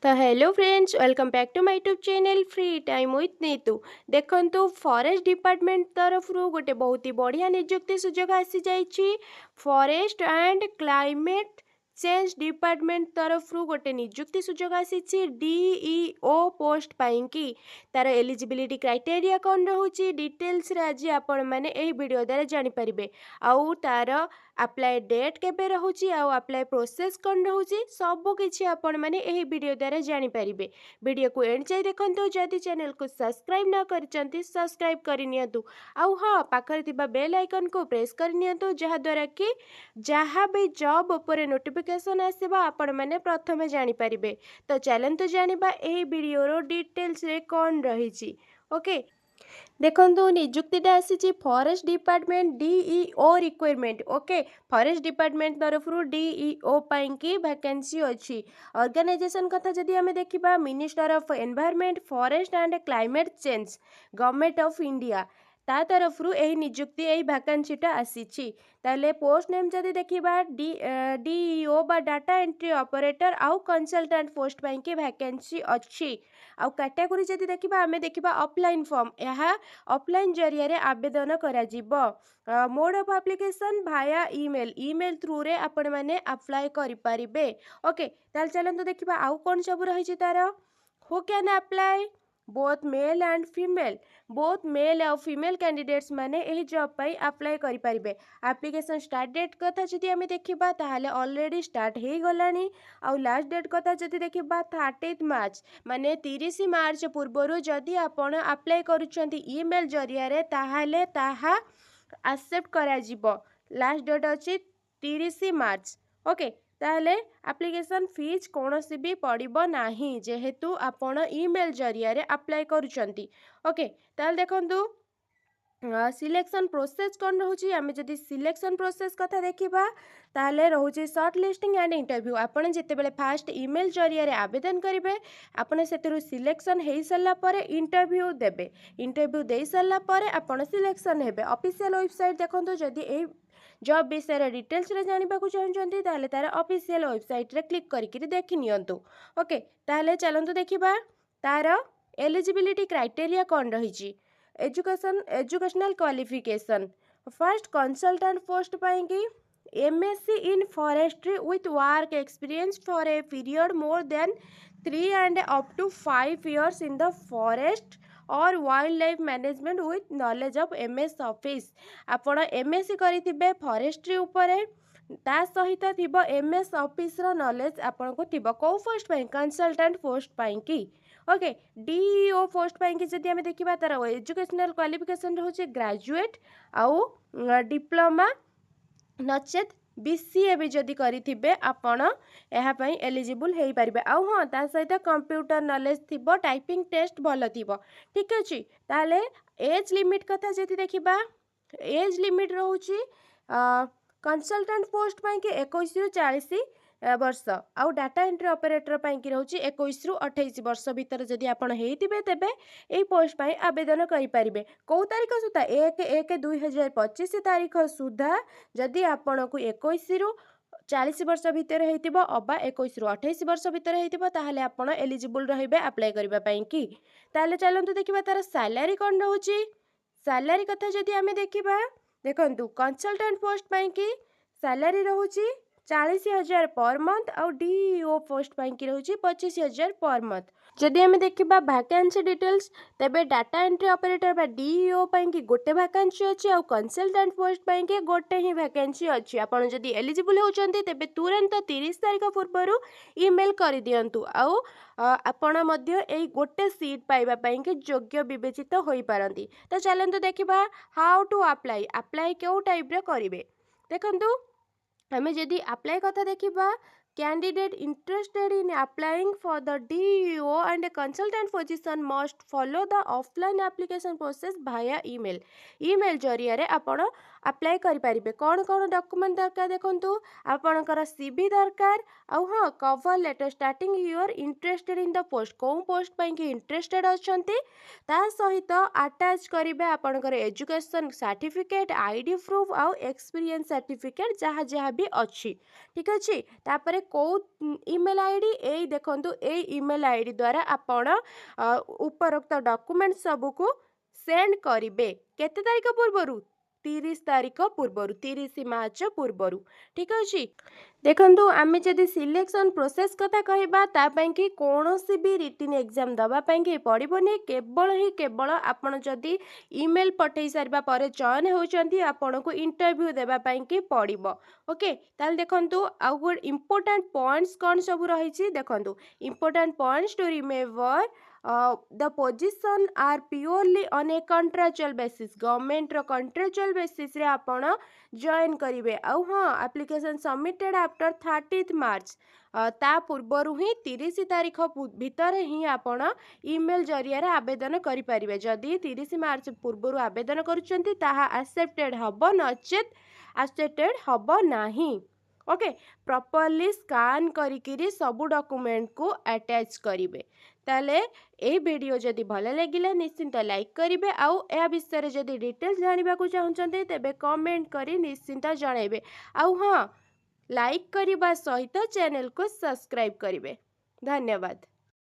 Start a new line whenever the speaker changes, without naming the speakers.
तो hello friends, welcome back to my YouTube channel free time with Neetu. देखंतु forest department तरफ गोटे बहुत ही बढ़िया नियुक्ति सुजोग आसी जाइछि। Forest and climate change department तरफ गोटे नियुक्ति सुजोग आसी डीईओ पोस्ट पाइंकी तार एलिजिबिलिटी क्राइटेरिया कौन रोचे डिटेल्स रे आज आपण माने एही वीडियो द्वारा जानि परिबे। आउ तार अप्लाई डेट केबे रहुची आउ अप्लाई प्रोसेस कौन रोचे सब किछि आपण माने एही वीडियो द्वारा जानि परिबे। वीडियो को एंड जाय देखंतु। जदि चैनल को सब्सक्राइब न करिसंती सब्सक्राइब करि नियंतु। आउ हां पाखरे थिबा बेल आइकन को प्रेस करि नियंतु जहा द्वारा कि जहा भी जॉब ऊपर नोटिफिकेशन आसीबा आपण माने प्रथमे जानि परिबे। तो चलंतु जानिबा एही वीडियो रो डिटेल्स रे कौन रहिछि। ओके देखो निजुक्तिटा आसी forest department DEO requirement. Okay forest department तरफ डीईओ की वैकेंसी अच्छी। ऑर्गेनाइजेशन कथा जदि आमे देखिबा minister of environment forest and climate change government of India ता तरफ यही निजुक्ति यही वैकेंसीटा आसी। ताले पोस्ट नेम जदि देखिबा डीईओ बा डाटा एंट्री ऑपरेटर आउ कंसल्टेंट पोस्ट की वैकेंसी अच्छी। आउ कैटेगरी जदि देखिबा आमे देखिबा ऑफलाइन फॉर्म यह ऑफलाइन जरिया रे आवेदन करा जिवो। Mode of application Bhaya email email through रे आपण माने अप्लाई करि परिबे। ओके ताल चलंतु देखिबा आउ कोन सब रहिछि तार। Who can apply both male and female both male और फीमेल कैंडिडेट्स माने एही जॉब पाई अप्लाई करि परिबे। एप्लिकेशन स्टार्ट डेट कथा जदि आमे देखिबा ताहाले ऑलरेडी स्टार्ट हे गलानी। आउ लास्ट डेट कथा जदि देखिबा 30 मार्च माने 30 मार्च पूर्वरु जदि आपण अप्लाई करूछंती ईमेल जरिया रे ताहाले ताहा एक्सेप्ट करा जिवो। लास्ट डेट अछि 30 मार्च। ओके ताहले एप्लिकेशन फीस कोनोसी भी पड़िबो नाही जेहेतु आपण ईमेल जरिया रे अप्लाई करूछंती। ओके ताहले देखंतु सिलेक्शन प्रोसेस कौन रोचे। आम जदि सिलेक्शन प्रोसेस कथा देखा ताहले रोचे शॉर्ट लिस्टिंग एंड इंटरव्यू। आपड़ जिते फास्ट ईमेल जरिया रे आवेदन करेंगे आपड़ से सिलेक्शन हो सारा पर इंटरव्यू देबे। इंटरव्यू दे सारा पर आपड़ सिलेक्शन हेबे। ऑफिशियल वेबसाइट देखो जदि ए जॉब विषय डिटेल्स रे जानिबा को चाहते ताहले तार ऑफिशियल वेबसाइट रे क्लिक करके देखि नियंतु। ओके ताहले चलंतु देखिबा तार एलिजिबिलिटी क्राइटेरिया कौन रही। Educational qualification first consultant post पाएंगे MSc in forestry with work experience for a period more than 3 and up to 5 years in the forest और wild life management with knowledge of MS office. आपण MSc करिथिबे forestry उपरे ता सहित थिबो MS office रो knowledge आपण को थिबो। को पोस्ट पाई कंसल्टेंट पोस्ट पाई की। ओके डीईओ पोस्ट पाई की जदि हमें देखिबा तार एजुकेशनल क्वालिफिकेशन रहउचे ग्रेजुएट आउ डिप्लोमा नचेत बीसीए भी जदि करिथिबे आपण एहा पई एलिजिबल हेई परिबे। आउ हां ता सहित कंप्यूटर नॉलेज थिबो टाइपिंग टेस्ट भलो थिबो। ठीक अछि ताले एज लिमिट कथा जदि देखिबा एज लिमिट रहउची कंसल्टेंट पोस्ट पाई के 21 रु 40 वर्ष आउ डाटा एंट्री ऑपरेटर पाई की रहउची 21 रु 28 वर्ष भीतर जदि आपण हेइतिबे तेबे एई पोस्ट पाई आवेदन करि परिबे। को तारिख सुधा 1/1/2025 तारिख सुधा जदि आपण को 21 रु 40 वर्ष भीतर हेइतिबो अबा 21 रु 28 वर्ष भीतर हेइतिबो ताहले आपण एलिजिबल रहिबे अप्लाई करिबा पई की। ताहले चलंतु देखिबा तार सैलरी कोन रहउची। सैलरी कथा जदि आमे देखिबा देखंतु कंसल्टेंट पोस्ट पाई की सैलरी रहउची 40,000 पर मंथ आउ डीईओ पोस्ट पाई की रहउची 25,000 पर मंथ। जदि हमें देखिबा वैकेंसी डिटेल्स तेबे डाटा एंट्री ऑपरेटर बा डीईओ पाई की गोटे वैकेंसी अछि आउ कंसल्टेंट पोस्ट पाई के गोटे ही वैकेंसी अछि। आपण जदि एलिजिबल होचंती तेबे तुरंत 30 तारिख पूर्वरु ईमेल करि दियंतु आउ आपण मध्य एई गोटे सीट पाइबा पाई के योग्य विवेचित होई पारंती। तो चलंतु देखिबा हाउ टू अप्लाई अप्लाई केउ टाइप रे करिवे। देखंतु हमें जदि अप्लाई कथा देखिबा candidate interested in applying for the DEO and consultant position must follow the offline application process Bhaya email. Email जरिया रे आपण अप्लाई करें कौन कौन डॉक्यूमेंट दरकार देखो आपणकर सीवी दरकार आउ हाँ cover letter starting your interested in the post कौ पोस्ट कि इंटरेस्टेड अच्छा ता सहित अटैच करेंगे आपणकर एजुकेशन सर्टिफिकेट आईडी प्रूफ आउ एक्सपीरियंस सर्टिफिकेट जहाँ जहाँ भी अच्छी ठीक अच्छे तापर कौ ईमेल आईडी यही देखूँ ये ईमेल आईडी द्वारा आपण उपरोक्त डॉक्यूमेंट सबको सेंड करेंगे केते तारीख पूर्वर 30 तारीख पूर्वर 30 मार्च पूर्वर ठीक अच्छे देखो आम जदि सिलेक्शन प्रोसेस कथा कहवा कि कौन सी भी रिटन एग्जाम दवापाई पड़ोनी केवल आपड़ जदि ईमेल पठे सारा पर चयन होती आपन को इंटरव्यू देवाई पड़ो ओके ताल देखो आउ गुड इम्पोर्टाट पॉइंट्स कौन सब रही देखो important points to remember the position are purely on a contractual basis government रो contractual basis रे आपण जॉइन करिवे आउ हाँ एप्लिकेशन सबमिटेड आफ्टर 30 मार्च ता पूर्वर ही 30 तारीख भितर ही आपण ईमेल जरिया आवेदन करें जदि 30 मार्च पूर्वर आवेदन करुछंती ताहा एक्सेप्टेड हबो नचेत एक्सेप्टेड हबो नाही ओके प्रॉपर्ली स्कैन करिकिरी सबु डॉक्यूमेंट को अटैच करिवे ताले ए वीडियो जदि भल लगिला निश्चिंत लाइक करिवे आउ ए विषय जदि डिटेल्स जानिबा को चाहुचंते तेबे कमेंट करी निश्चिंत जणाइबे आउ हाँ लाइक करिबा सहित चैनल को सब्सक्राइब करिवे धन्यवाद।